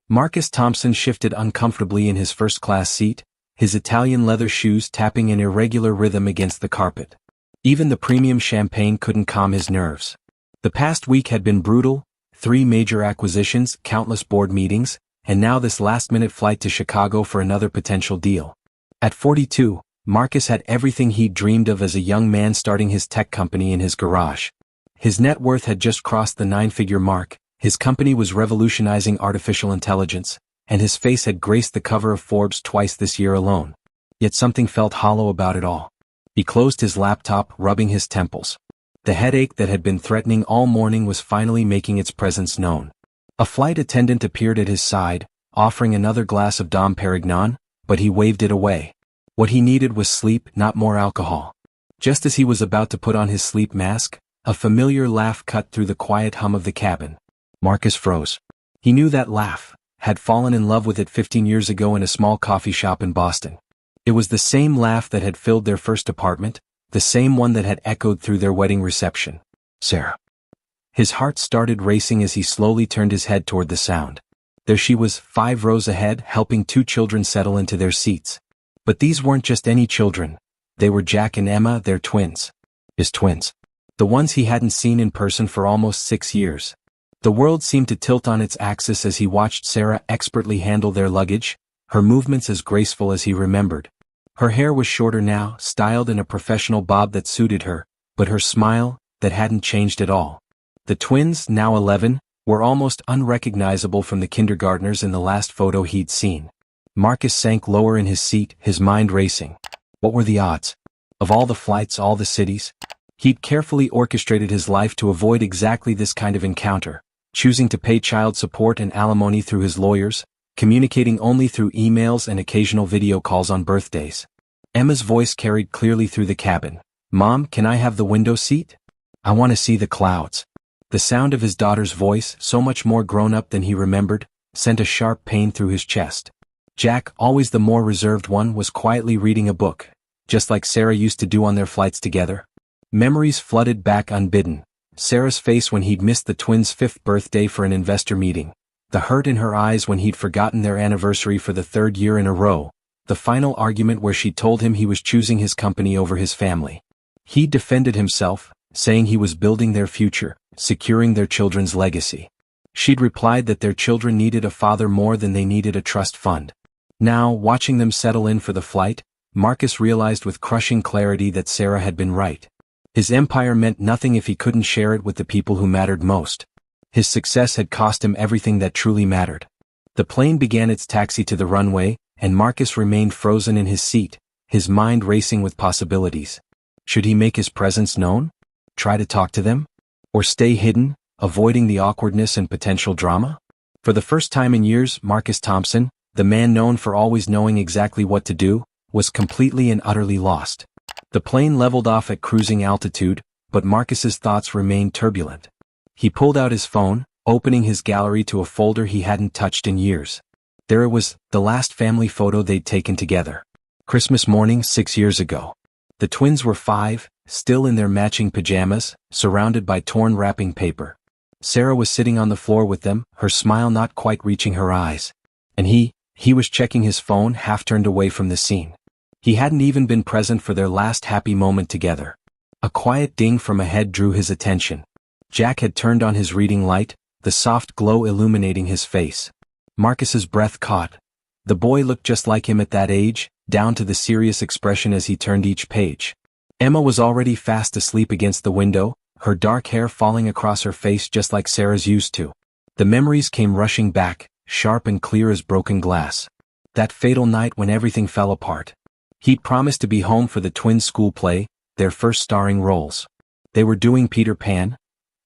Marcus Thompson shifted uncomfortably in his first-class seat, his Italian leather shoes tapping in irregular rhythm against the carpet. Even the premium champagne couldn't calm his nerves. The past week had been brutal, 3 major acquisitions, countless board meetings, and now this last-minute flight to Chicago for another potential deal. At 42, Marcus had everything he'd dreamed of as a young man starting his tech company in his garage. His net worth had just crossed the 9-figure mark, his company was revolutionizing artificial intelligence, and his face had graced the cover of Forbes twice this year alone. Yet something felt hollow about it all. He closed his laptop, rubbing his temples. The headache that had been threatening all morning was finally making its presence known. A flight attendant appeared at his side, offering another glass of Dom Perignon, but he waved it away. What he needed was sleep, not more alcohol. Just as he was about to put on his sleep mask, a familiar laugh cut through the quiet hum of the cabin. Marcus froze. He knew that laugh, had fallen in love with it 15 years ago in a small coffee shop in Boston. It was the same laugh that had filled their first apartment, the same one that had echoed through their wedding reception. Sarah. His heart started racing as he slowly turned his head toward the sound. There she was, 5 rows ahead, helping 2 children settle into their seats. But these weren't just any children. They were Jack and Emma, their twins. His twins. The ones he hadn't seen in person for almost 6 years. The world seemed to tilt on its axis as he watched Sarah expertly handle their luggage, her movements as graceful as he remembered. Her hair was shorter now, styled in a professional bob that suited her, but her smile, that hadn't changed at all. The twins, now 11, were almost unrecognizable from the kindergartners in the last photo he'd seen. Marcus sank lower in his seat, his mind racing. What were the odds? Of all the flights, all the cities? He'd carefully orchestrated his life to avoid exactly this kind of encounter, choosing to pay child support and alimony through his lawyers, communicating only through emails and occasional video calls on birthdays. Emma's voice carried clearly through the cabin. Mom, can I have the window seat? I want to see the clouds. The sound of his daughter's voice, so much more grown-up than he remembered, sent a sharp pain through his chest. Jack, always the more reserved one, was quietly reading a book, just like Sarah used to do on their flights together. Memories flooded back unbidden. Sarah's face when he'd missed the twins' 5th birthday for an investor meeting. The hurt in her eyes when he'd forgotten their anniversary for the 3rd year in a row. The final argument where she told him he was choosing his company over his family. He defended himself, saying he was building their future, securing their children's legacy. She'd replied that their children needed a father more than they needed a trust fund. Now, watching them settle in for the flight, Marcus realized with crushing clarity that Sarah had been right. His empire meant nothing if he couldn't share it with the people who mattered most. His success had cost him everything that truly mattered. The plane began its taxi to the runway, and Marcus remained frozen in his seat, his mind racing with possibilities. Should he make his presence known? Try to talk to them? Or stay hidden, avoiding the awkwardness and potential drama? For the first time in years, Marcus Thompson, the man known for always knowing exactly what to do, was completely and utterly lost. The plane leveled off at cruising altitude, but Marcus's thoughts remained turbulent. He pulled out his phone, opening his gallery to a folder he hadn't touched in years. There it was, the last family photo they'd taken together. Christmas morning 6 years ago. The twins were 5, still in their matching pajamas, surrounded by torn wrapping paper. Sarah was sitting on the floor with them, her smile not quite reaching her eyes. And he was checking his phone, half turned away from the scene. He hadn't even been present for their last happy moment together. A quiet ding from ahead drew his attention. Jack had turned on his reading light, the soft glow illuminating his face. Marcus's breath caught. The boy looked just like him at that age, down to the serious expression as he turned each page. Emma was already fast asleep against the window, her dark hair falling across her face just like Sarah's used to. The memories came rushing back, sharp and clear as broken glass. That fatal night when everything fell apart. He'd promised to be home for the twins' school play, their first starring roles. They were doing Peter Pan,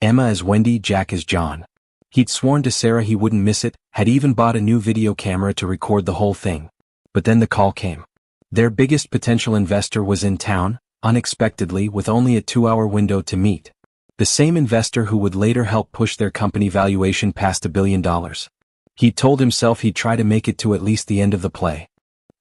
Emma as Wendy, Jack as John. He'd sworn to Sarah he wouldn't miss it, had even bought a new video camera to record the whole thing. But then the call came. Their biggest potential investor was in town, unexpectedly, with only a 2-hour window to meet. The same investor who would later help push their company valuation past $1 billion. He'd told himself he'd try to make it to at least the end of the play.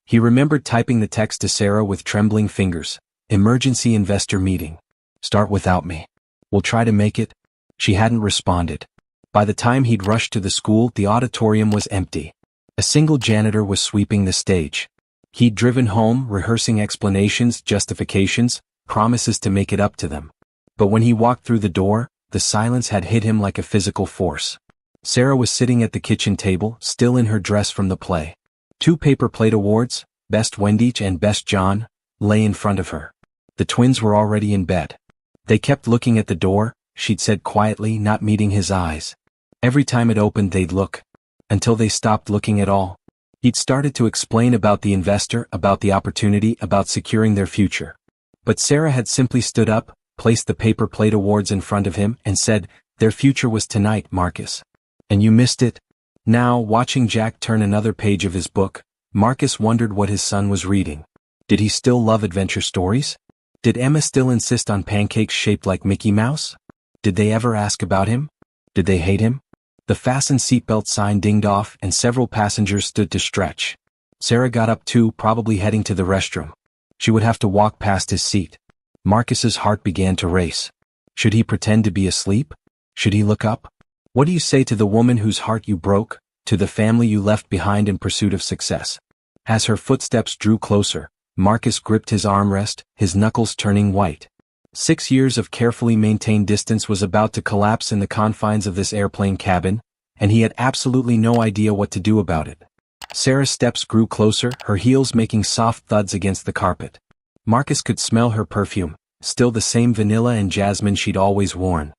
He remembered typing the text to Sarah with trembling fingers. Emergency investor meeting. Start without me. We'll try to make it. She hadn't responded. By the time he'd rushed to the school, the auditorium was empty. A single janitor was sweeping the stage. He'd driven home, rehearsing explanations, justifications, promises to make it up to them. But when he walked through the door, the silence had hit him like a physical force. Sarah was sitting at the kitchen table, still in her dress from the play. 2 paper plate awards, Best Wendy and Best John, lay in front of her. The twins were already in bed. They kept looking at the door, she'd said quietly, not meeting his eyes. Every time it opened they'd look. Until they stopped looking at all. He'd started to explain about the investor, about the opportunity, about securing their future. But Sarah had simply stood up, placed the paper plate awards in front of him, and said, "Their future was tonight, Marcus. And you missed it?" Now, watching Jack turn another page of his book, Marcus wondered what his son was reading. Did he still love adventure stories? Did Emma still insist on pancakes shaped like Mickey Mouse? Did they ever ask about him? Did they hate him? The fasten seatbelt sign dinged off and several passengers stood to stretch. Sarah got up too, probably heading to the restroom. She would have to walk past his seat. Marcus's heart began to race. Should he pretend to be asleep? Should he look up? What do you say to the woman whose heart you broke, to the family you left behind in pursuit of success? As her footsteps drew closer, Marcus gripped his armrest, his knuckles turning white. 6 years of carefully maintained distance was about to collapse in the confines of this airplane cabin, and he had absolutely no idea what to do about it. Sarah's steps grew closer, her heels making soft thuds against the carpet. Marcus could smell her perfume, still the same vanilla and jasmine she'd always worn.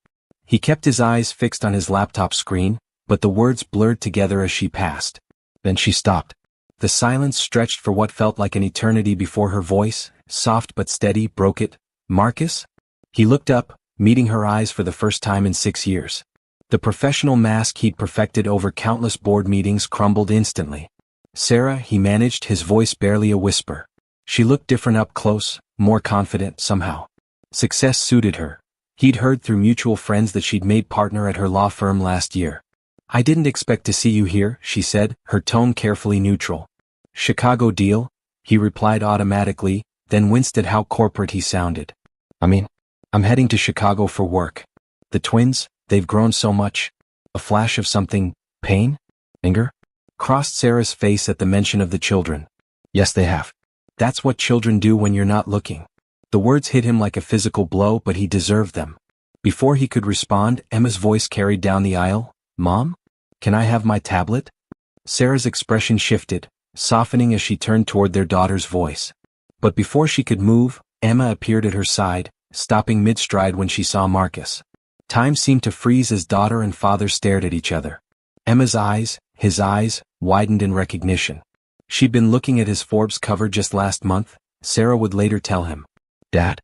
He kept his eyes fixed on his laptop screen, but the words blurred together as she passed. Then she stopped. The silence stretched for what felt like an eternity before her voice, soft but steady, broke it. "Marcus?" He looked up, meeting her eyes for the first time in 6 years. The professional mask he'd perfected over countless board meetings crumbled instantly. "Sarah," he managed, his voice barely a whisper. She looked different up close, more confident, somehow. Success suited her. He'd heard through mutual friends that she'd made partner at her law firm last year. "I didn't expect to see you here," she said, her tone carefully neutral. "Chicago deal?" he replied automatically, then winced at how corporate he sounded. I'm heading to Chicago for work. The twins, they've grown so much." A flash of something, pain? Anger? Crossed Sarah's face at the mention of the children. "Yes, they have. That's what children do when you're not looking." The words hit him like a physical blow, but he deserved them. Before he could respond, Emma's voice carried down the aisle. "Mom? Can I have my tablet?" Sarah's expression shifted, softening as she turned toward their daughter's voice. But before she could move, Emma appeared at her side, stopping mid-stride when she saw Marcus. Time seemed to freeze as daughter and father stared at each other. Emma's eyes, his eyes, widened in recognition. She'd been looking at his Forbes cover just last month, Sarah would later tell him. "Dad?"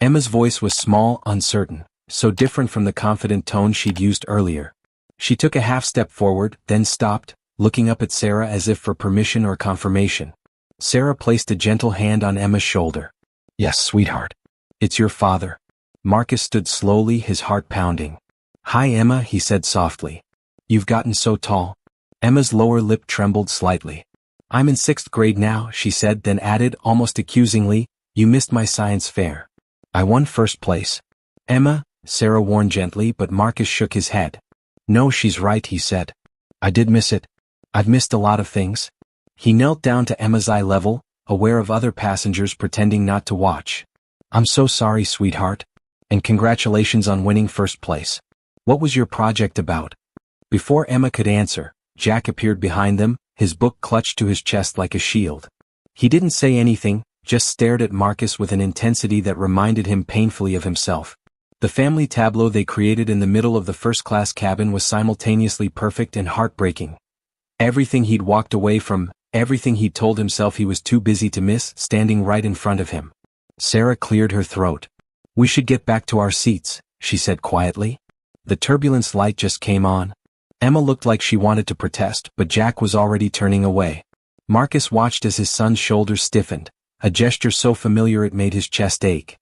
Emma's voice was small, uncertain, so different from the confident tone she'd used earlier. She took a half step forward, then stopped, looking up at Sarah as if for permission or confirmation. Sarah placed a gentle hand on Emma's shoulder. "Yes, sweetheart. It's your father." Marcus stood slowly, his heart pounding. "Hi, Emma," he said softly. "You've gotten so tall." Emma's lower lip trembled slightly. "I'm in 6th grade now," she said, then added, almost accusingly, "You missed my science fair." "I won 1st place." "Emma," Sarah warned gently, but Marcus shook his head. "No, she's right," he said. "I did miss it. I've missed a lot of things." He knelt down to Emma's eye level, aware of other passengers pretending not to watch. "I'm so sorry, sweetheart. And congratulations on winning 1st place. What was your project about?" Before Emma could answer, Jack appeared behind them, his book clutched to his chest like a shield. He didn't say anything, just stared at Marcus with an intensity that reminded him painfully of himself. The family tableau they created in the middle of the first-class cabin was simultaneously perfect and heartbreaking. Everything he'd walked away from, everything he'd told himself he was too busy to miss, standing right in front of him. Sarah cleared her throat. "We should get back to our seats," she said quietly. The turbulence light just came on. Emma looked like she wanted to protest, but Jack was already turning away. Marcus watched as his son's shoulders stiffened, a gesture so familiar it made his chest ache.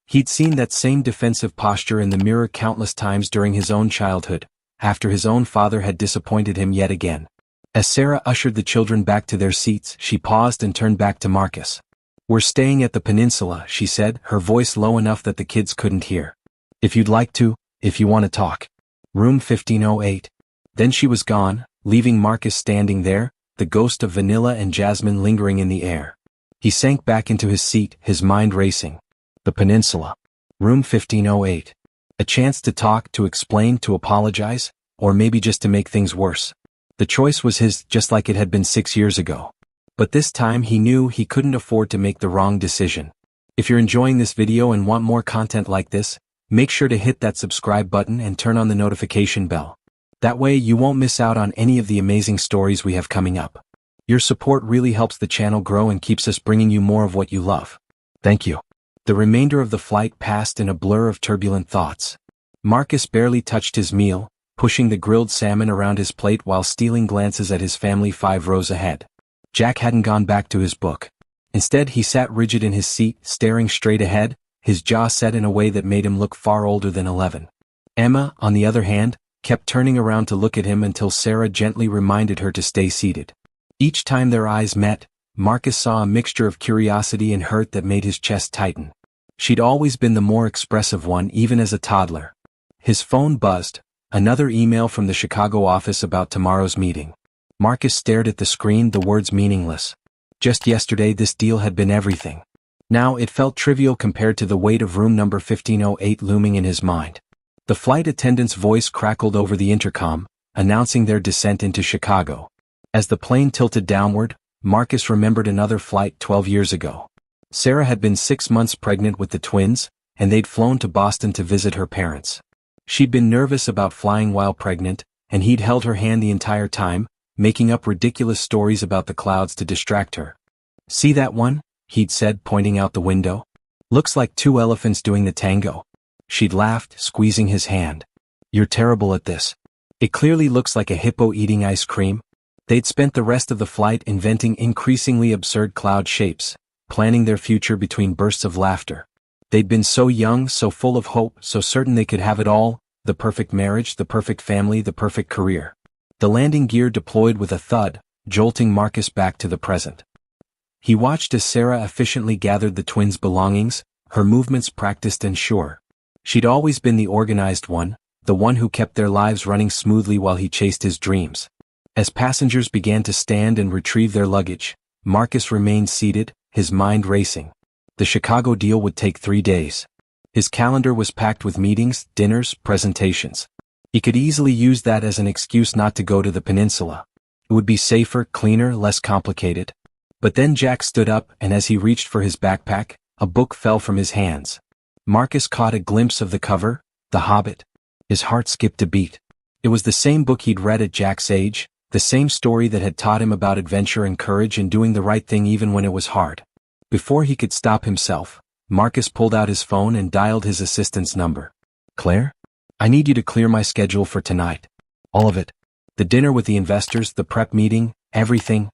He'd seen that same defensive posture in the mirror countless times during his own childhood, after his own father had disappointed him yet again. As Sarah ushered the children back to their seats, she paused and turned back to Marcus. "We're staying at the Peninsula," she said, her voice low enough that the kids couldn't hear. "If you'd like to, if you want to talk." Room 1508. Then she was gone, leaving Marcus standing there, the ghost of vanilla and jasmine lingering in the air. He sank back into his seat, his mind racing. The peninsula. Room 1508. A chance to talk, to explain, to apologize, or maybe just to make things worse. The choice was his, just like it had been 6 years ago. But this time he knew he couldn't afford to make the wrong decision. If you're enjoying this video and want more content like this, make sure to hit that subscribe button and turn on the notification bell. That way you won't miss out on any of the amazing stories we have coming up. Your support really helps the channel grow and keeps us bringing you more of what you love. Thank you. The remainder of the flight passed in a blur of turbulent thoughts. Marcus barely touched his meal, pushing the grilled salmon around his plate while stealing glances at his family 5 rows ahead. Jack hadn't gone back to his book. Instead, he sat rigid in his seat, staring straight ahead, his jaw set in a way that made him look far older than 11. Emma, on the other hand, kept turning around to look at him until Sarah gently reminded her to stay seated. Each time their eyes met, Marcus saw a mixture of curiosity and hurt that made his chest tighten. She'd always been the more expressive one, even as a toddler. His phone buzzed, another email from the Chicago office about tomorrow's meeting. Marcus stared at the screen, the words meaningless. Just yesterday this deal had been everything. Now it felt trivial compared to the weight of room number 1508 looming in his mind. The flight attendant's voice crackled over the intercom, announcing their descent into Chicago. As the plane tilted downward, Marcus remembered another flight 12 years ago. Sarah had been 6 months pregnant with the twins, and they'd flown to Boston to visit her parents. She'd been nervous about flying while pregnant, and he'd held her hand the entire time, making up ridiculous stories about the clouds to distract her. "See that one?" he'd said, pointing out the window. "Looks like 2 elephants doing the tango." She'd laughed, squeezing his hand. "You're terrible at this. It clearly looks like a hippo eating ice cream." They'd spent the rest of the flight inventing increasingly absurd cloud shapes, planning their future between bursts of laughter. They'd been so young, so full of hope, so certain they could have it all, the perfect marriage, the perfect family, the perfect career. The landing gear deployed with a thud, jolting Marcus back to the present. He watched as Sarah efficiently gathered the twins' belongings, her movements practiced and sure. She'd always been the organized one, the one who kept their lives running smoothly while he chased his dreams. As passengers began to stand and retrieve their luggage, Marcus remained seated, his mind racing. The Chicago deal would take 3 days. His calendar was packed with meetings, dinners, presentations. He could easily use that as an excuse not to go to the peninsula. It would be safer, cleaner, less complicated. But then Jack stood up, and as he reached for his backpack, a book fell from his hands. Marcus caught a glimpse of the cover, The Hobbit. His heart skipped a beat. It was the same book he'd read at Jack's age, the same story that had taught him about adventure and courage and doing the right thing even when it was hard. Before he could stop himself, Marcus pulled out his phone and dialed his assistant's number. "Claire? I need you to clear my schedule for tonight. All of it. The dinner with the investors, the prep meeting, everything."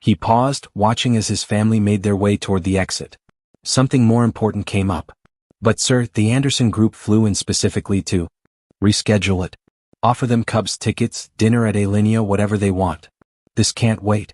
He paused, watching as his family made their way toward the exit. Something more important came up. "But sir, the Anderson group flew in specifically to reschedule it. Offer them Cubs tickets, dinner at Alinea, whatever they want. This can't wait."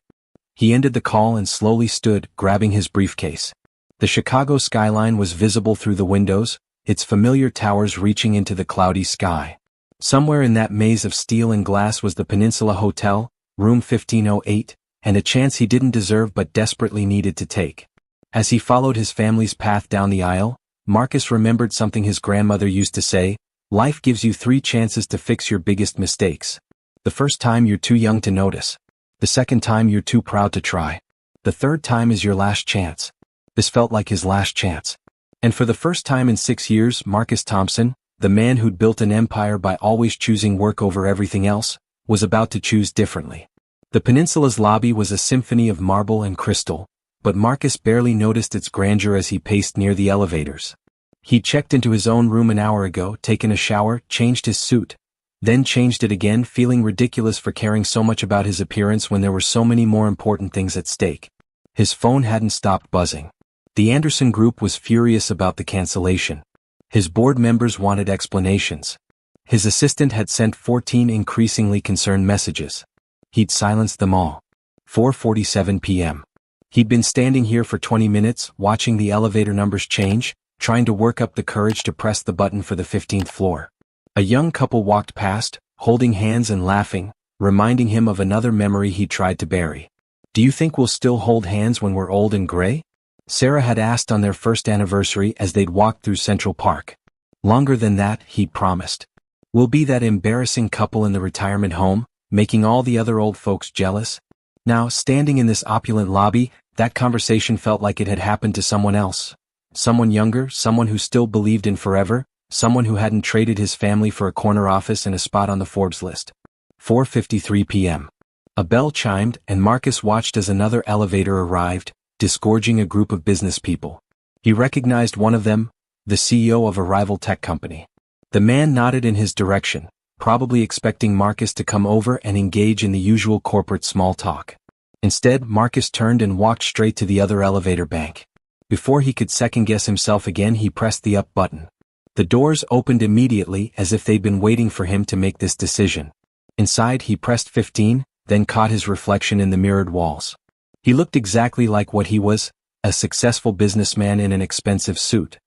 He ended the call and slowly stood, grabbing his briefcase. The Chicago skyline was visible through the windows, its familiar towers reaching into the cloudy sky. Somewhere in that maze of steel and glass was the Peninsula Hotel, room 1508, and a chance he didn't deserve but desperately needed to take. As he followed his family's path down the aisle, Marcus remembered something his grandmother used to say: "Life gives you 3 chances to fix your biggest mistakes. The first time you're too young to notice. The second time you're too proud to try. The third time is your last chance." This felt like his last chance. And for the first time in 6 years, Marcus Thompson, the man who'd built an empire by always choosing work over everything else, was about to choose differently. The peninsula's lobby was a symphony of marble and crystal, but Marcus barely noticed its grandeur as he paced near the elevators. He checked into his own room an hour ago, taken a shower, changed his suit, then changed it again, feeling ridiculous for caring so much about his appearance when there were so many more important things at stake. His phone hadn't stopped buzzing. The Anderson group was furious about the cancellation. His board members wanted explanations. His assistant had sent 14 increasingly concerned messages. He'd silenced them all. 4:47 p.m. He'd been standing here for 20 minutes, watching the elevator numbers change, trying to work up the courage to press the button for the 15th floor. A young couple walked past, holding hands and laughing, reminding him of another memory he tried to bury. "Do you think we'll still hold hands when we're old and gray?" Sarah had asked on their first anniversary as they'd walked through Central Park. "Longer than that," he promised. "We'll be that embarrassing couple in the retirement home, making all the other old folks jealous." Now, standing in this opulent lobby, that conversation felt like it had happened to someone else. Someone younger, someone who still believed in forever, someone who hadn't traded his family for a corner office and a spot on the Forbes list. 4:53 p.m. A bell chimed, and Marcus watched as another elevator arrived, disgorging a group of business people. He recognized one of them, the CEO of a rival tech company. The man nodded in his direction, probably expecting Marcus to come over and engage in the usual corporate small talk. Instead, Marcus turned and walked straight to the other elevator bank. Before he could second-guess himself again, he pressed the up button. The doors opened immediately, as if they'd been waiting for him to make this decision. Inside, he pressed 15, then caught his reflection in the mirrored walls. He looked exactly like what he was, a successful businessman in an expensive suit.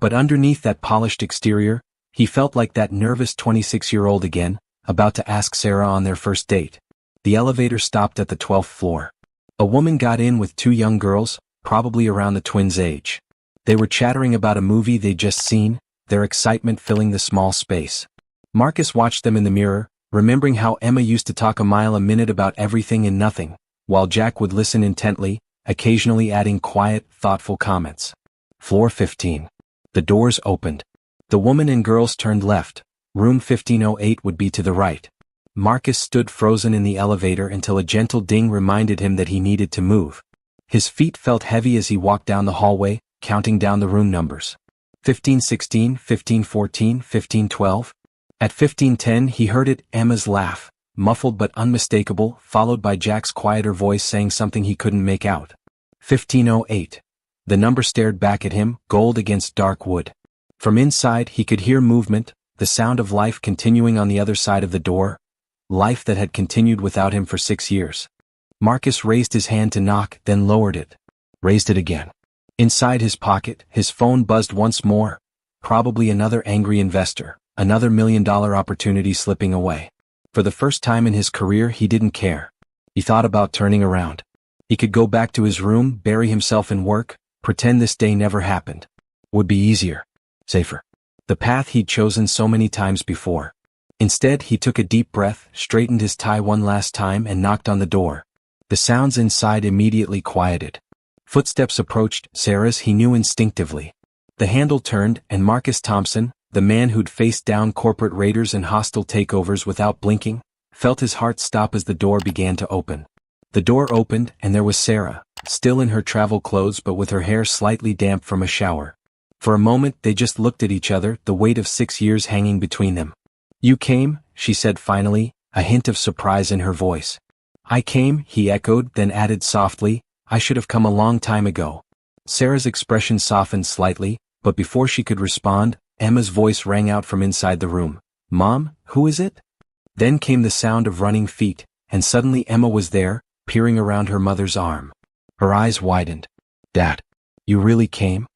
But underneath that polished exterior, he felt like that nervous 26-year-old again, about to ask Sarah on their first date. The elevator stopped at the 12th floor. A woman got in with two young girls, probably around the twins' age. They were chattering about a movie they'd just seen, their excitement filling the small space. Marcus watched them in the mirror, remembering how Emma used to talk a mile a minute about everything and nothing, while Jack would listen intently, occasionally adding quiet, thoughtful comments. Floor 15. The doors opened. The woman and girls turned left. Room 1508 would be to the right. Marcus stood frozen in the elevator until a gentle ding reminded him that he needed to move. His feet felt heavy as he walked down the hallway, counting down the room numbers. 1516, 1514, 1512. At 1510 he heard it, Emma's laugh, muffled but unmistakable, followed by Jack's quieter voice saying something he couldn't make out. 1508. The number stared back at him, gold against dark wood. From inside he could hear movement, the sound of life continuing on the other side of the door. Life that had continued without him for 6 years. Marcus raised his hand to knock, then lowered it. Raised it again. Inside his pocket, his phone buzzed once more. Probably another angry investor, another $1 million opportunity slipping away. For the first time in his career he didn't care. He thought about turning around. He could go back to his room, bury himself in work, pretend this day never happened. Would be easier. Safer. The path he'd chosen so many times before. Instead, he took a deep breath, straightened his tie one last time and knocked on the door. The sounds inside immediately quieted. Footsteps approached, Sarah's he knew instinctively. The handle turned, and Marcus Thompson, the man who'd faced down corporate raiders and hostile takeovers without blinking, felt his heart stop as the door began to open. The door opened, and there was Sarah, still in her travel clothes but with her hair slightly damp from a shower. For a moment they just looked at each other, the weight of 6 years hanging between them. "You came," she said finally, a hint of surprise in her voice. "I came," he echoed, then added softly, "I should have come a long time ago." Sarah's expression softened slightly, but before she could respond, Emma's voice rang out from inside the room. "Mom, who is it?" Then came the sound of running feet, and suddenly Emma was there, peering around her mother's arm. Her eyes widened. "Dad, you really came?"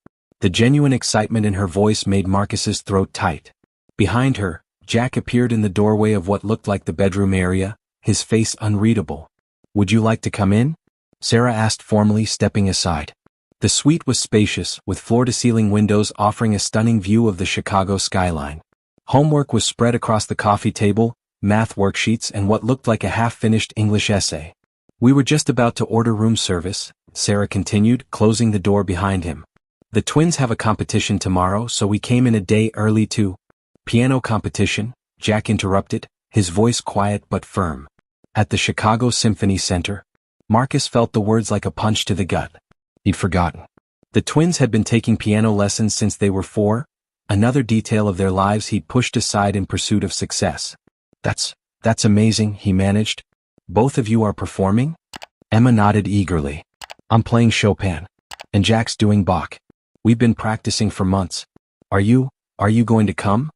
The genuine excitement in her voice made Marcus's throat tight. Behind her, Jack appeared in the doorway of what looked like the bedroom area, his face unreadable. "Would you like to come in?" Sarah asked formally, stepping aside. The suite was spacious, with floor-to-ceiling windows offering a stunning view of the Chicago skyline. Homework was spread across the coffee table, math worksheets and what looked like a half-finished English essay. "We were just about to order room service," Sarah continued, closing the door behind him. "The twins have a competition tomorrow, so we came in a day early to—" "Piano competition," Jack interrupted, his voice quiet but firm. "At the Chicago Symphony Center." Marcus felt the words like a punch to the gut. He'd forgotten. The twins had been taking piano lessons since they were 4, another detail of their lives he'd pushed aside in pursuit of success. That's amazing," he managed. "Both of you are performing?" Emma nodded eagerly. "I'm playing Chopin. And Jack's doing Bach. We've been practicing for months. Are you going to come?"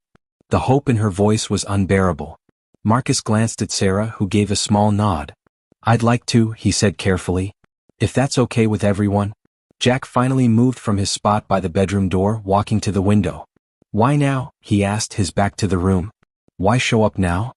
The hope in her voice was unbearable. Marcus glanced at Sarah, who gave a small nod. "I'd like to," he said carefully. "If that's okay with everyone." Jack finally moved from his spot by the bedroom door, walking to the window. "Why now?" he asked, his back to the room. Why show up now?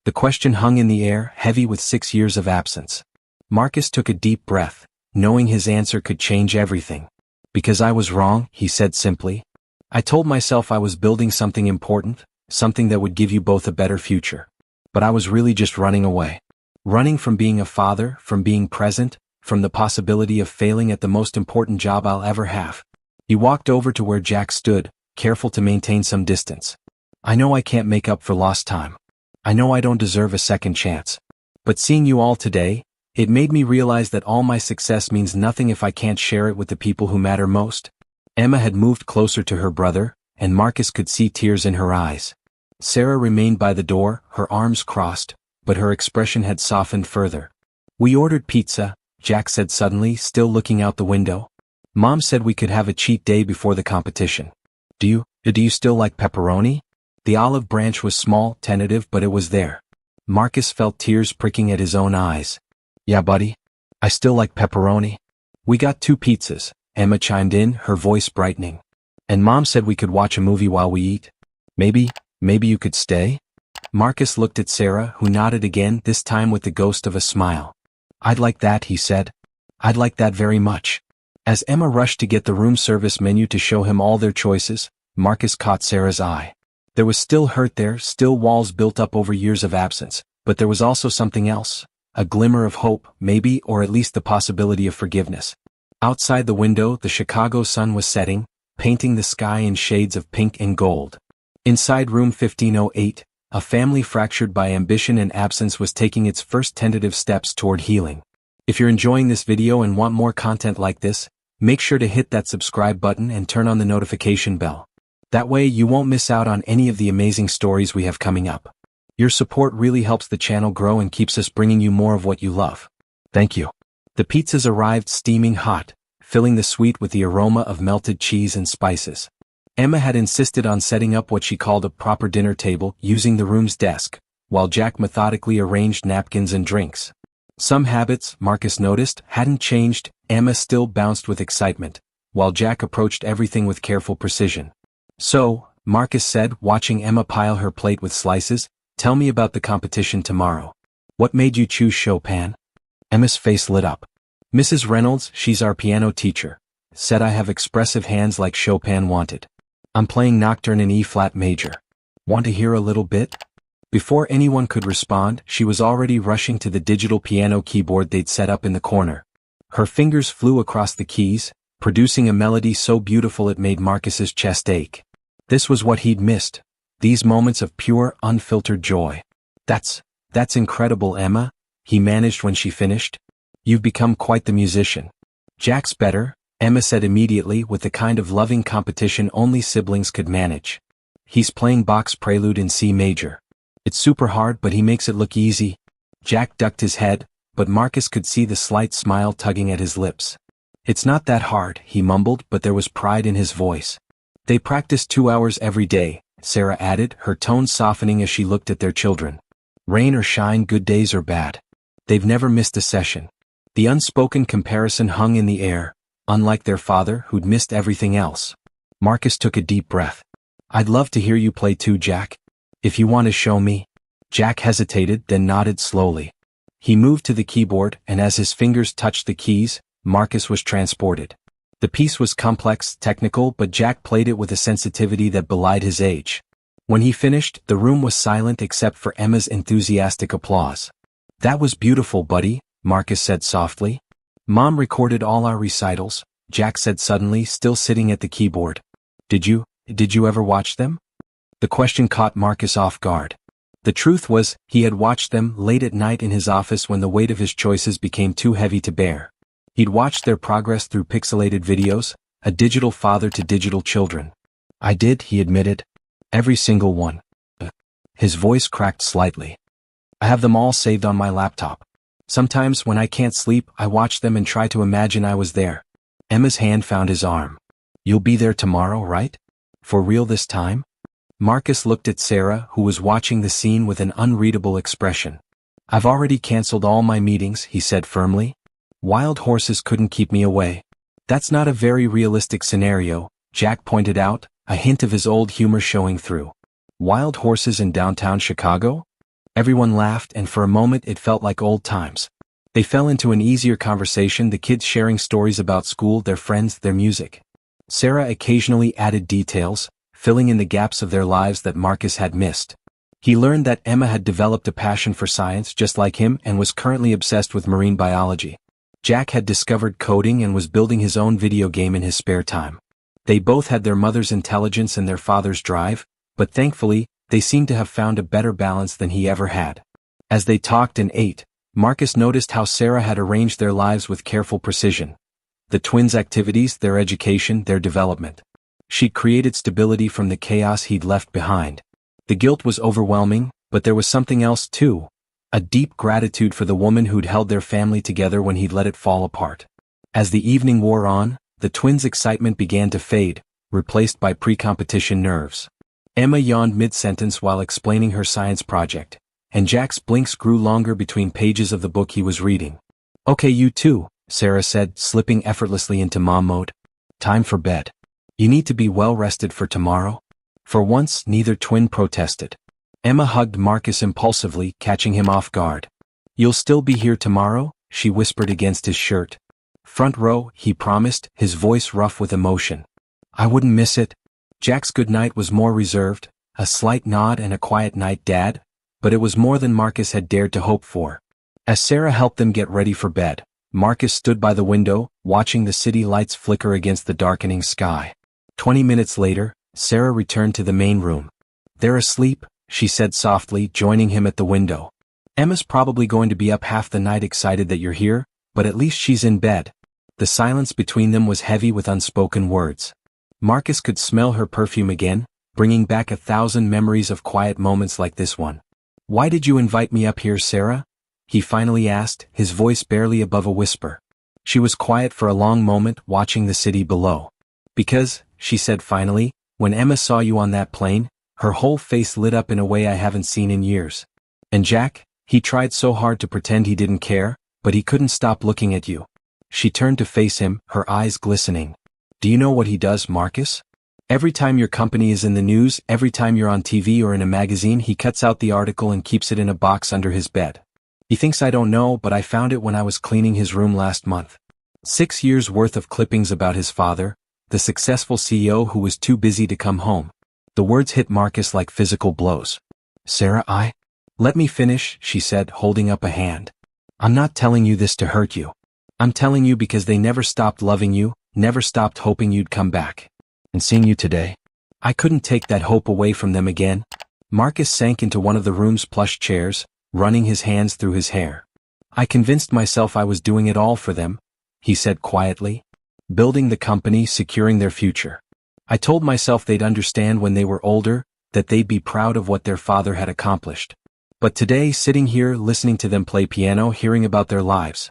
The question hung in the air, heavy with 6 years of absence. Marcus took a deep breath, knowing his answer could change everything. Because I was wrong, he said simply. I told myself I was building something important, something that would give you both a better future. But I was really just running away. Running from being a father, from being present, from the possibility of failing at the most important job I'll ever have. He walked over to where Jack stood, careful to maintain some distance. I know I can't make up for lost time. I know I don't deserve a second chance. But seeing you all today, it made me realize that all my success means nothing if I can't share it with the people who matter most. Emma had moved closer to her brother, and Marcus could see tears in her eyes. Sarah remained by the door, her arms crossed, but her expression had softened further. We ordered pizza, Jack said suddenly, still looking out the window. Mom said we could have a cheat day before the competition. Do you still like pepperoni? The olive branch was small, tentative, but it was there. Marcus felt tears pricking at his own eyes. Yeah, buddy. I still like pepperoni. We got 2 pizzas, Emma chimed in, her voice brightening. And Mom said we could watch a movie while we eat. Maybe you could stay? Marcus looked at Sarah, who nodded again, this time with the ghost of a smile. I'd like that, he said. I'd like that very much. As Emma rushed to get the room service menu to show him all their choices, Marcus caught Sarah's eye. There was still hurt there, still walls built up over years of absence, but there was also something else. A glimmer of hope, maybe, or at least the possibility of forgiveness. Outside the window, the Chicago sun was setting, painting the sky in shades of pink and gold. Inside room 1508, a family fractured by ambition and absence was taking its first tentative steps toward healing. If you're enjoying this video and want more content like this, make sure to hit that subscribe button and turn on the notification bell. That way you won't miss out on any of the amazing stories we have coming up. Your support really helps the channel grow and keeps us bringing you more of what you love. Thank you. The pizzas arrived steaming hot, filling the suite with the aroma of melted cheese and spices. Emma had insisted on setting up what she called a proper dinner table using the room's desk, while Jack methodically arranged napkins and drinks. Some habits, Marcus noticed, hadn't changed. Emma still bounced with excitement, while Jack approached everything with careful precision. So, Marcus said, watching Emma pile her plate with slices, tell me about the competition tomorrow. What made you choose Chopin? Emma's face lit up. Mrs. Reynolds, she's our piano teacher, said I have expressive hands like Chopin wanted. I'm playing Nocturne in E-flat major. Want to hear a little bit? Before anyone could respond, she was already rushing to the digital piano keyboard they'd set up in the corner. Her fingers flew across the keys, producing a melody so beautiful it made Marcus's chest ache. This was what he'd missed. These moments of pure, unfiltered joy. That's incredible, Emma, he managed when she finished. You've become quite the musician. Jack's better, Emma said immediately, with the kind of loving competition only siblings could manage. He's playing Bach's Prelude in C major. It's super hard, but he makes it look easy. Jack ducked his head, but Marcus could see the slight smile tugging at his lips. It's not that hard, he mumbled, but there was pride in his voice. They practice 2 hours every day, Sarah added, her tone softening as she looked at their children. Rain or shine, good days or bad. They've never missed a session. The unspoken comparison hung in the air, unlike their father, who'd missed everything else. Marcus took a deep breath. I'd love to hear you play too, Jack. If you want to show me. Jack hesitated, then nodded slowly. He moved to the keyboard, and as his fingers touched the keys, Marcus was transported. The piece was complex, technical, but Jack played it with a sensitivity that belied his age. When he finished, the room was silent except for Emma's enthusiastic applause. That was beautiful, buddy, Marcus said softly. Mom recorded all our recitals, Jack said suddenly, still sitting at the keyboard. Did you ever watch them? The question caught Marcus off guard. The truth was, he had watched them late at night in his office when the weight of his choices became too heavy to bear. He'd watched their progress through pixelated videos, a digital father to digital children. I did, he admitted. Every single one. His voice cracked slightly. I have them all saved on my laptop. Sometimes when I can't sleep, I watch them and try to imagine I was there. Emma's hand found his arm. You'll be there tomorrow, right? For real this time? Marcus looked at Sarah, who was watching the scene with an unreadable expression. I've already canceled all my meetings, he said firmly. Wild horses couldn't keep me away. That's not a very realistic scenario, Jack pointed out, a hint of his old humor showing through. Wild horses in downtown Chicago? Everyone laughed, and for a moment it felt like old times. They fell into an easier conversation, the kids sharing stories about school, their friends, their music. Sarah occasionally added details, filling in the gaps of their lives that Marcus had missed. He learned that Emma had developed a passion for science just like him and was currently obsessed with marine biology. Jack had discovered coding and was building his own video game in his spare time. They both had their mother's intelligence and their father's drive, but thankfully, they seemed to have found a better balance than he ever had. As they talked and ate, Marcus noticed how Sarah had arranged their lives with careful precision. The twins' activities, their education, their development. She created stability from the chaos he'd left behind. The guilt was overwhelming, but there was something else too. A deep gratitude for the woman who'd held their family together when he'd let it fall apart. As the evening wore on, the twins' excitement began to fade, replaced by pre-competition nerves. Emma yawned mid-sentence while explaining her science project, and Jack's blinks grew longer between pages of the book he was reading. "Okay, you too," Sarah said, slipping effortlessly into mom mode. "Time for bed. You need to be well rested for tomorrow." For once, neither twin protested. Emma hugged Marcus impulsively, catching him off guard. "You'll still be here tomorrow?" she whispered against his shirt. "Front row," he promised, his voice rough with emotion. "I wouldn't miss it." Jack's goodnight was more reserved, a slight nod and a quiet night, Dad, but it was more than Marcus had dared to hope for. As Sarah helped them get ready for bed, Marcus stood by the window, watching the city lights flicker against the darkening sky. 20 minutes later, Sarah returned to the main room. "They're asleep," she said softly, joining him at the window. "Emma's probably going to be up half the night excited that you're here, but at least she's in bed." The silence between them was heavy with unspoken words. Marcus could smell her perfume again, bringing back 1,000 memories of quiet moments like this one. "Why did you invite me up here, Sarah?" he finally asked, his voice barely above a whisper. She was quiet for a long moment, watching the city below. "Because," she said finally, "when Emma saw you on that plane, her whole face lit up in a way I haven't seen in years. And Jack, he tried so hard to pretend he didn't care, but he couldn't stop looking at you." She turned to face him, her eyes glistening. "Do you know what he does, Marcus? Every time your company is in the news, every time you're on TV or in a magazine, he cuts out the article and keeps it in a box under his bed. He thinks I don't know, but I found it when I was cleaning his room last month." 6 years worth of clippings about his father, the successful CEO who was too busy to come home. The words hit Marcus like physical blows. "Sarah, Let me finish," she said, holding up a hand. "I'm not telling you this to hurt you. I'm telling you because they never stopped loving you, never stopped hoping you'd come back. And seeing you today, I couldn't take that hope away from them again." Marcus sank into one of the room's plush chairs, running his hands through his hair. "I convinced myself I was doing it all for them," he said quietly. "Building the company, securing their future. I told myself they'd understand when they were older, that they'd be proud of what their father had accomplished. But today, sitting here, listening to them play piano, hearing about their lives,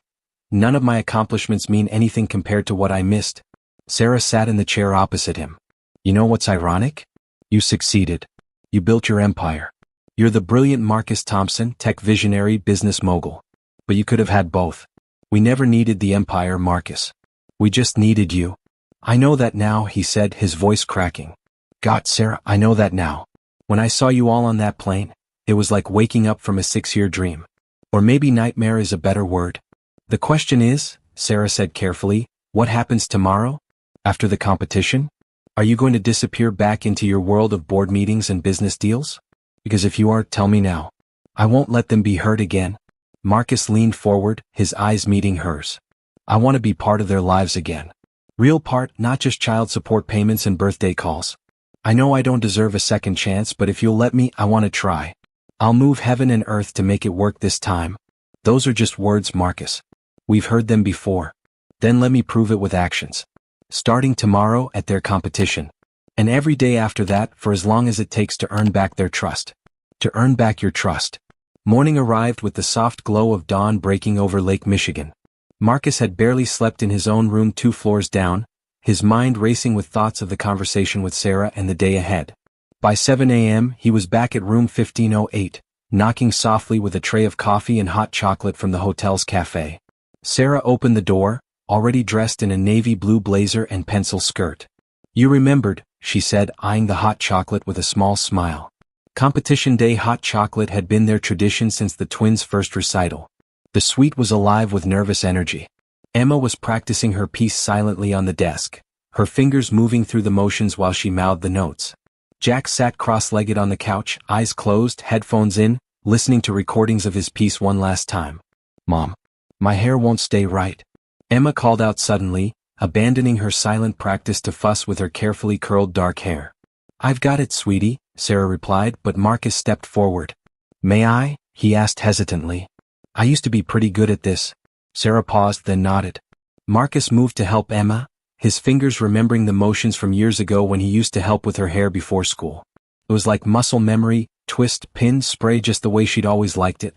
none of my accomplishments mean anything compared to what I missed." Sarah sat in the chair opposite him. "You know what's ironic? You succeeded. You built your empire. You're the brilliant Marcus Thompson, tech visionary, business mogul. But you could have had both. We never needed the empire, Marcus. We just needed you." "I know that now," he said, his voice cracking. "God, Sarah, I know that now. When I saw you all on that plane, it was like waking up from a 6-year dream. Or maybe nightmare is a better word. The question is," Sarah said carefully, "what happens tomorrow? After the competition? Are you going to disappear back into your world of board meetings and business deals? Because if you are, tell me now. I won't let them be hurt again." Marcus leaned forward, his eyes meeting hers. "I want to be part of their lives again. Real part, not just child support payments and birthday calls. I know I don't deserve a second chance, but if you'll let me, I want to try. I'll move heaven and earth to make it work this time." "Those are just words, Marcus. We've heard them before. Then let me prove it with actions. Starting tomorrow at their competition. And every day after that, for as long as it takes to earn back their trust. To earn back your trust." Morning arrived with the soft glow of dawn breaking over Lake Michigan. Marcus had barely slept in his own room 2 floors down, his mind racing with thoughts of the conversation with Sarah and the day ahead. By 7 a.m., he was back at room 1508, knocking softly with a tray of coffee and hot chocolate from the hotel's cafe. Sarah opened the door, already dressed in a navy blue blazer and pencil skirt. "You remembered," she said, eyeing the hot chocolate with a small smile. Competition day hot chocolate had been their tradition since the twins' first recital. The suite was alive with nervous energy. Emma was practicing her piece silently on the desk, her fingers moving through the motions while she mouthed the notes. Jack sat cross-legged on the couch, eyes closed, headphones in, listening to recordings of his piece one last time. "Mom, my hair won't stay right," Emma called out suddenly, abandoning her silent practice to fuss with her carefully curled dark hair. "I've got it, sweetie," Sarah replied, but Marcus stepped forward. "May I?" he asked hesitantly. "I used to be pretty good at this." Sarah paused, then nodded. Marcus moved to help Emma, his fingers remembering the motions from years ago when he used to help with her hair before school. It was like muscle memory, twist, pin, spray, just the way she'd always liked it.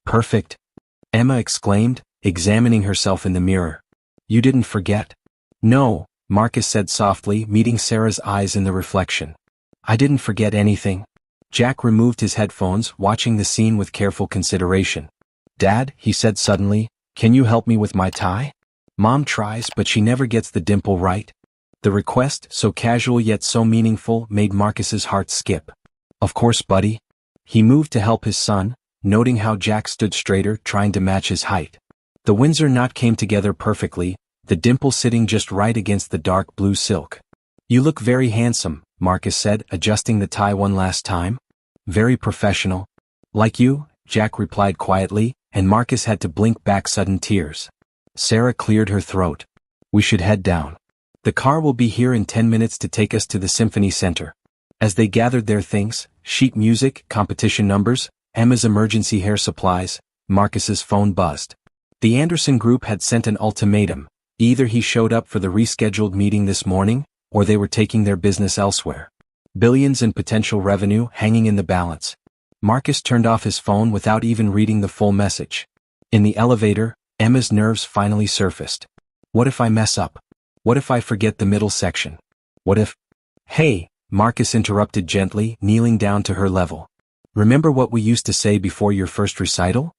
"Perfect," Emma exclaimed, examining herself in the mirror. "You didn't forget?" "No," Marcus said softly, meeting Sarah's eyes in the reflection. "I didn't forget anything." Jack removed his headphones, watching the scene with careful consideration. "Dad," he said suddenly, "can you help me with my tie? Mom tries, but she never gets the dimple right." The request, so casual yet so meaningful, made Marcus's heart skip. "Of course, buddy." He moved to help his son, noting how Jack stood straighter, trying to match his height. The Windsor knot came together perfectly, the dimple sitting just right against the dark blue silk. "You look very handsome," Marcus said, adjusting the tie one last time. "Very professional." "Like you," Jack replied quietly, and Marcus had to blink back sudden tears. Sarah cleared her throat. "We should head down. The car will be here in 10 minutes to take us to the Symphony Center." As they gathered their things, sheet music, competition numbers, Emma's emergency hair supplies, Marcus's phone buzzed. The Anderson group had sent an ultimatum: either he showed up for the rescheduled meeting this morning, or they were taking their business elsewhere. Billions in potential revenue hanging in the balance. Marcus turned off his phone without even reading the full message. In the elevator, Emma's nerves finally surfaced. What if I mess up? What if I forget the middle section? What if... "Hey," Marcus interrupted gently, kneeling down to her level. "Remember what we used to say before your first recital?"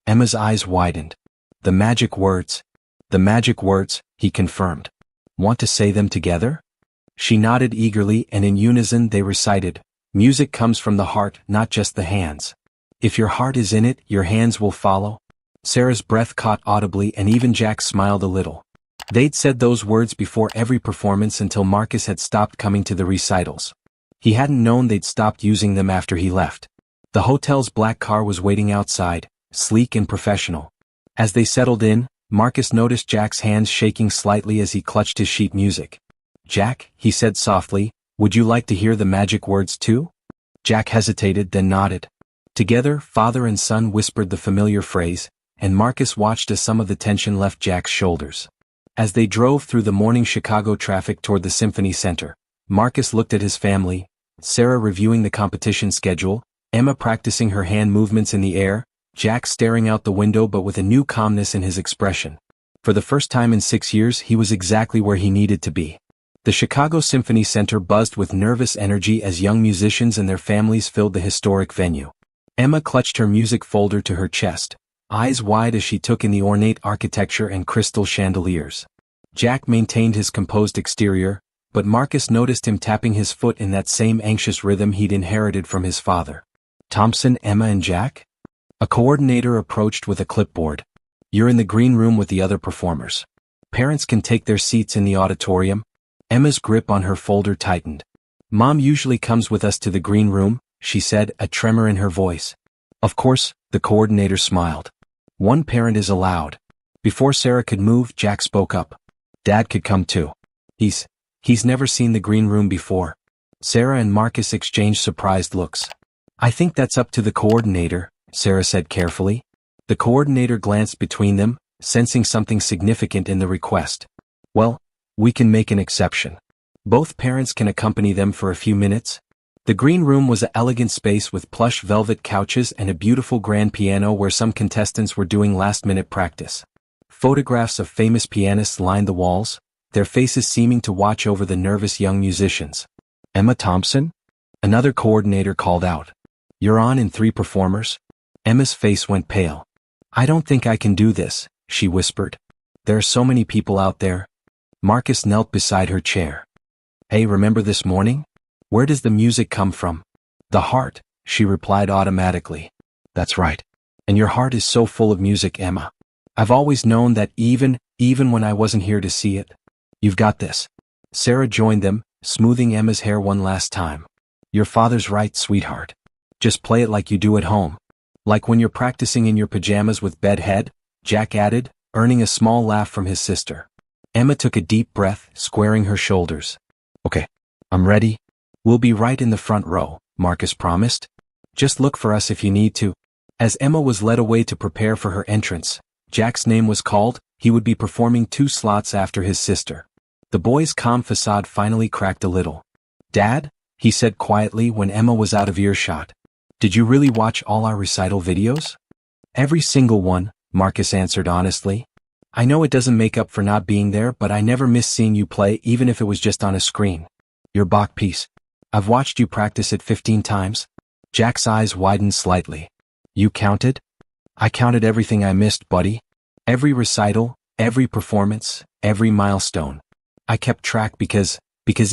Emma's eyes widened. "The magic words." "The magic words," he confirmed. "Want to say them together?" She nodded eagerly, and in unison they recited, "Music comes from the heart, not just the hands. If your heart is in it, your hands will follow." Sarah's breath caught audibly, and even Jack smiled a little. They'd said those words before every performance until Marcus had stopped coming to the recitals. He hadn't known they'd stopped using them after he left. The hotel's black car was waiting outside, sleek and professional. As they settled in, Marcus noticed Jack's hands shaking slightly as he clutched his sheet music. "Jack," he said softly, "would you like to hear the magic words too?" Jack hesitated, then nodded. Together, father and son whispered the familiar phrase, and Marcus watched as some of the tension left Jack's shoulders. As they drove through the morning Chicago traffic toward the Symphony Center, Marcus looked at his family, Sarah reviewing the competition schedule, Emma practicing her hand movements in the air, Jack staring out the window but with a new calmness in his expression. For the first time in 6 years, he was exactly where he needed to be. The Chicago Symphony Center buzzed with nervous energy as young musicians and their families filled the historic venue. Emma clutched her music folder to her chest, eyes wide as she took in the ornate architecture and crystal chandeliers. Jack maintained his composed exterior, but Marcus noticed him tapping his foot in that same anxious rhythm he'd inherited from his father. "Thompson, Emma and Jack?" A coordinator approached with a clipboard. "You're in the green room with the other performers. Parents can take their seats in the auditorium." Emma's grip on her folder tightened. "Mom usually comes with us to the green room," she said, a tremor in her voice. "Of course," the coordinator smiled. "One parent is allowed." Before Sarah could move, Jack spoke up. "Dad could come too. He's never seen the green room before." Sarah and Marcus exchanged surprised looks. "I think that's up to the coordinator," Sarah said carefully. The coordinator glanced between them, sensing something significant in the request. "Well, we can make an exception. Both parents can accompany them for a few minutes." The green room was an elegant space with plush velvet couches and a beautiful grand piano where some contestants were doing last-minute practice. Photographs of famous pianists lined the walls, their faces seeming to watch over the nervous young musicians. "Emma Thompson?" Another coordinator called out. "You're on in 3 performers?" Emma's face went pale. "I don't think I can do this," she whispered. "There are so many people out there." Marcus knelt beside her chair. "Hey, remember this morning? Where does the music come from? The heart," she replied automatically. That's right. And your heart is so full of music, Emma. I've always known that even when I wasn't here to see it. You've got this. Sarah joined them, smoothing Emma's hair one last time. Your father's right, sweetheart. Just play it like you do at home. Like when you're practicing in your pajamas with bedhead, Jack added, earning a small laugh from his sister. Emma took a deep breath, squaring her shoulders. Okay, I'm ready. We'll be right in the front row, Marcus promised. Just look for us if you need to. As Emma was led away to prepare for her entrance, Jack's name was called. He would be performing 2 slots after his sister. The boy's calm facade finally cracked a little. Dad, he said quietly when Emma was out of earshot. Did you really watch all our recital videos? Every single one, Marcus answered honestly. I know it doesn't make up for not being there, but I never miss seeing you play, even if it was just on a screen. Your Bach piece. I've watched you practice it 15 times. Jack's eyes widened slightly. You counted? I counted everything I missed, buddy. Every recital, every performance, every milestone. I kept track because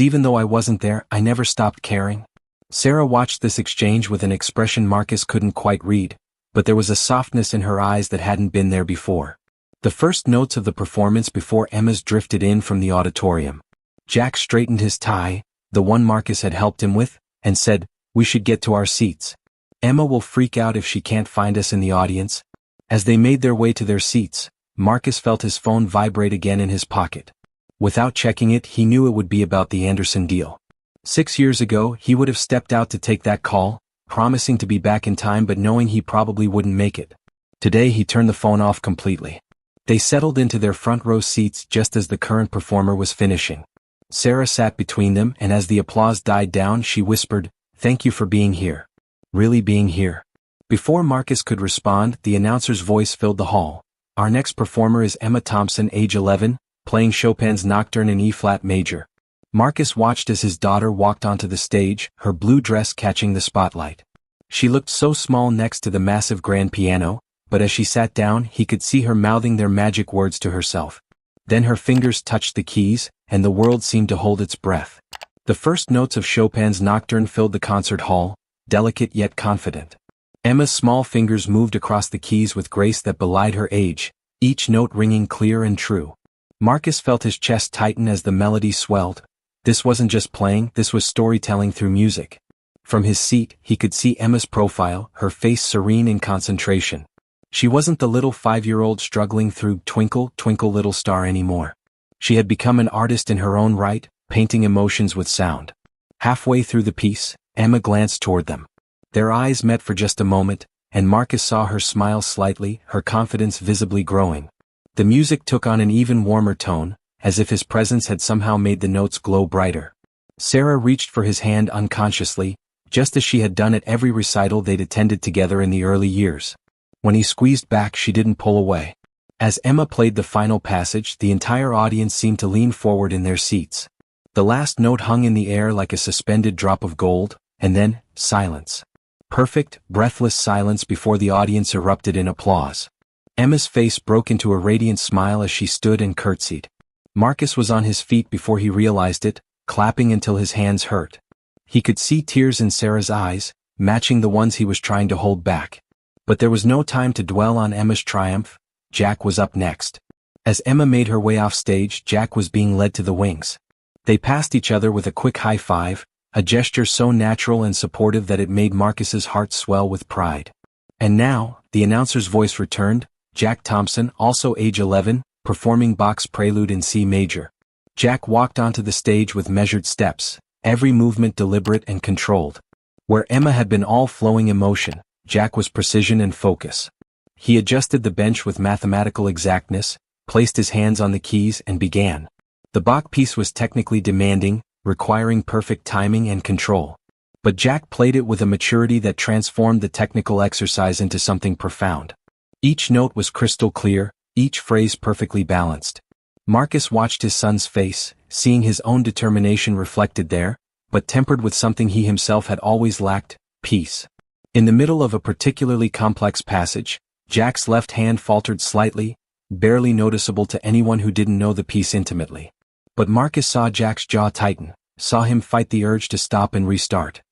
even though I wasn't there, I never stopped caring. Sarah watched this exchange with an expression Marcus couldn't quite read, but there was a softness in her eyes that hadn't been there before. The first notes of the performance before Emma's drifted in from the auditorium. Jack straightened his tie, the one Marcus had helped him with, and said, "We should get to our seats. Emma will freak out if she can't find us in the audience." As they made their way to their seats, Marcus felt his phone vibrate again in his pocket. Without checking it, he knew it would be about the Anderson deal. 6 years ago, he would have stepped out to take that call, promising to be back in time but knowing he probably wouldn't make it. Today he turned the phone off completely. They settled into their front row seats just as the current performer was finishing. Sarah sat between them, and as the applause died down, she whispered, "Thank you for being here. Really being here." Before Marcus could respond, the announcer's voice filled the hall. Our next performer is Emma Thompson, age 11, playing Chopin's Nocturne in E-flat major. Marcus watched as his daughter walked onto the stage, her blue dress catching the spotlight. She looked so small next to the massive grand piano, but as she sat down, he could see her mouthing their magic words to herself. Then her fingers touched the keys, and the world seemed to hold its breath. The first notes of Chopin's Nocturne filled the concert hall, delicate yet confident. Emma's small fingers moved across the keys with grace that belied her age, each note ringing clear and true. Marcus felt his chest tighten as the melody swelled. This wasn't just playing, this was storytelling through music. From his seat, he could see Emma's profile, her face serene in concentration. She wasn't the little 5-year-old struggling through Twinkle, Twinkle Little Star anymore. She had become an artist in her own right, painting emotions with sound. Halfway through the piece, Emma glanced toward them. Their eyes met for just a moment, and Marcus saw her smile slightly, her confidence visibly growing. The music took on an even warmer tone, as if his presence had somehow made the notes glow brighter. Sarah reached for his hand unconsciously, just as she had done at every recital they'd attended together in the early years. When he squeezed back, she didn't pull away. As Emma played the final passage, the entire audience seemed to lean forward in their seats. The last note hung in the air like a suspended drop of gold, and then, silence. Perfect, breathless silence before the audience erupted in applause. Emma's face broke into a radiant smile as she stood and curtsied. Marcus was on his feet before he realized it, clapping until his hands hurt. He could see tears in Sarah's eyes, matching the ones he was trying to hold back. But there was no time to dwell on Emma's triumph. Jack was up next. As Emma made her way off stage, Jack was being led to the wings. They passed each other with a quick high five, a gesture so natural and supportive that it made Marcus's heart swell with pride. And now, the announcer's voice returned, Jack Thompson, also age 11, performing Bach's Prelude in C major. Jack walked onto the stage with measured steps, every movement deliberate and controlled. Where Emma had been all flowing emotion, Jack was precision and focus. He adjusted the bench with mathematical exactness, placed his hands on the keys and began. The Bach piece was technically demanding, requiring perfect timing and control. But Jack played it with a maturity that transformed the technical exercise into something profound. Each note was crystal clear, each phrase perfectly balanced. Marcus watched his son's face, seeing his own determination reflected there, but tempered with something he himself had always lacked, peace. In the middle of a particularly complex passage, Jack's left hand faltered slightly, barely noticeable to anyone who didn't know the piece intimately. But Marcus saw Jack's jaw tighten, saw him fight the urge to stop and restart.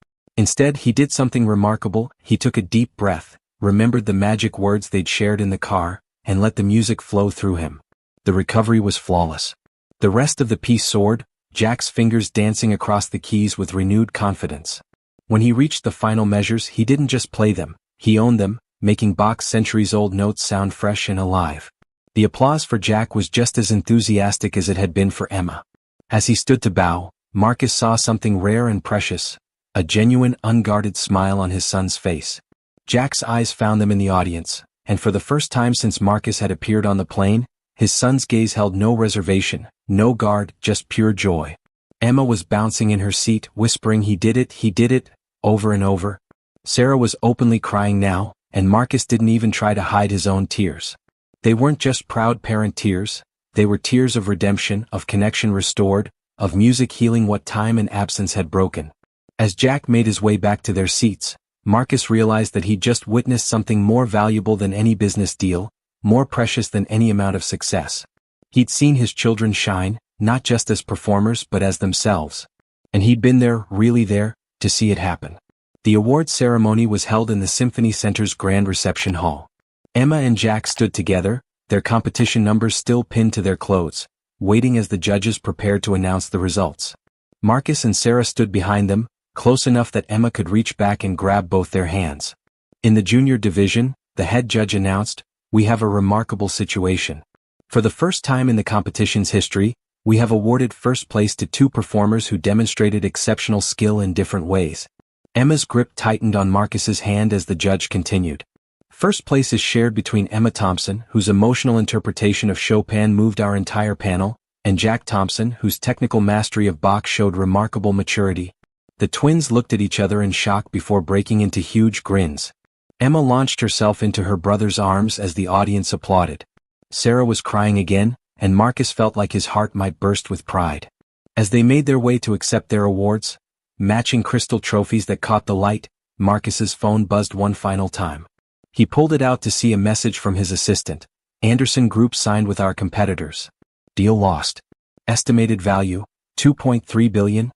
Instead, he did something remarkable. He took a deep breath, remembered the magic words they'd shared in the car, and let the music flow through him. The recovery was flawless. The rest of the piece soared, Jack's fingers dancing across the keys with renewed confidence. When he reached the final measures, he didn't just play them, he owned them, making Bach's centuries-old notes sound fresh and alive. The applause for Jack was just as enthusiastic as it had been for Emma. As he stood to bow, Marcus saw something rare and precious, a genuine, unguarded smile on his son's face. Jack's eyes found them in the audience, and for the first time since Marcus had appeared on the plane, his son's gaze held no reservation, no guard, just pure joy. Emma was bouncing in her seat, whispering, he did it, over and over. Sarah was openly crying now, and Marcus didn't even try to hide his own tears. They weren't just proud parent tears, they were tears of redemption, of connection restored, of music healing what time and absence had broken. As Jack made his way back to their seats, Marcus realized that he'd just witnessed something more valuable than any business deal, more precious than any amount of success. He'd seen his children shine, not just as performers but as themselves. And he'd been there, really there, to see it happen. The awards ceremony was held in the Symphony Center's Grand Reception Hall. Emma and Jack stood together, their competition numbers still pinned to their clothes, waiting as the judges prepared to announce the results. Marcus and Sarah stood behind them, close enough that Emma could reach back and grab both their hands. In the junior division, the head judge announced, "We have a remarkable situation. For the first time in the competition's history, we have awarded first place to two performers who demonstrated exceptional skill in different ways." Emma's grip tightened on Marcus's hand as the judge continued. First place is shared between Emma Thompson, whose emotional interpretation of Chopin moved our entire panel, and Jack Thompson, whose technical mastery of Bach showed remarkable maturity. The twins looked at each other in shock before breaking into huge grins. Emma launched herself into her brother's arms as the audience applauded. Sarah was crying again, and Marcus felt like his heart might burst with pride. As they made their way to accept their awards, matching crystal trophies that caught the light, Marcus's phone buzzed one final time. He pulled it out to see a message from his assistant. Anderson Group signed with our competitors. Deal lost. Estimated value, $2.3 billion.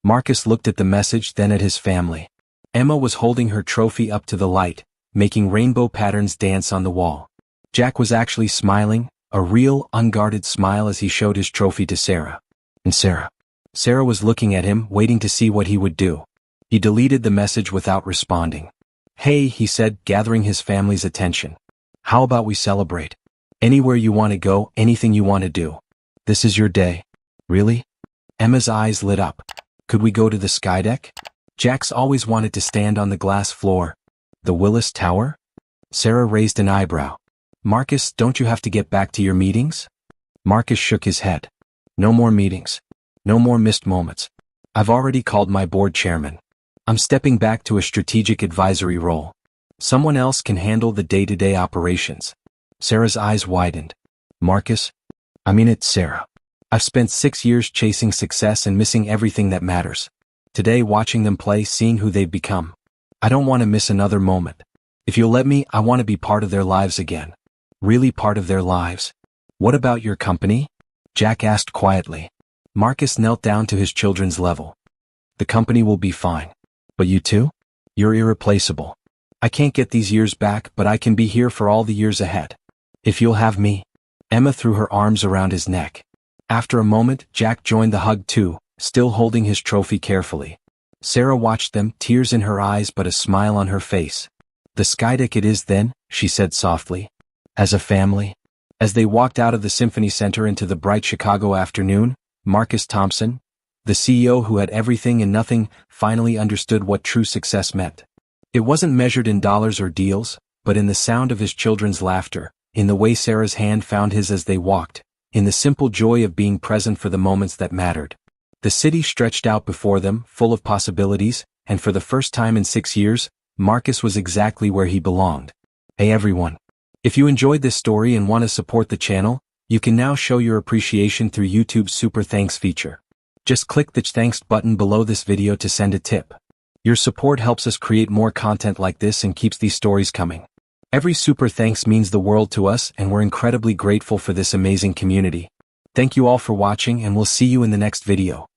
Marcus looked at the message, then at his family. Emma was holding her trophy up to the light, making rainbow patterns dance on the wall. Jack was actually smiling, a real, unguarded smile as he showed his trophy to Sarah. And Sarah was looking at him, waiting to see what he would do. He deleted the message without responding. "Hey," he said, gathering his family's attention. "How about we celebrate? Anywhere you want to go, anything you want to do. This is your day." "Really?" Emma's eyes lit up. "Could we go to the skydeck?" Jack's always wanted to stand on the glass floor. "The Willis Tower?" Sarah raised an eyebrow. "Marcus, don't you have to get back to your meetings?" Marcus shook his head. "No more meetings. No more missed moments. I've already called my board chairman. I'm stepping back to a strategic advisory role. Someone else can handle the day-to-day operations." Sarah's eyes widened. "Marcus? I mean it, Sarah. I've spent 6 years chasing success and missing everything that matters. Today, watching them play, seeing who they've become. I don't want to miss another moment. If you'll let me, I want to be part of their lives again. Really part of their lives." "What about your company?" Jack asked quietly. Marcus knelt down to his children's level. "The company will be fine. But you too? You're irreplaceable. I can't get these years back, but I can be here for all the years ahead. If you'll have me." Emma threw her arms around his neck. After a moment, Jack joined the hug too, still holding his trophy carefully. Sarah watched them, tears in her eyes but a smile on her face. "The skydeck it is then," she said softly. "As a family." As they walked out of the Symphony Center into the bright Chicago afternoon, Marcus Thompson, the CEO who had everything and nothing, finally understood what true success meant. It wasn't measured in dollars or deals, but in the sound of his children's laughter, in the way Sarah's hand found his as they walked, in the simple joy of being present for the moments that mattered. The city stretched out before them, full of possibilities, and for the first time in 6 years, Marcus was exactly where he belonged. Hey everyone. If you enjoyed this story and want to support the channel, you can now show your appreciation through YouTube's Super Thanks feature. Just click the thanks button below this video to send a tip. Your support helps us create more content like this and keeps these stories coming. Every super thanks means the world to us, and we're incredibly grateful for this amazing community. Thank you all for watching, and we'll see you in the next video.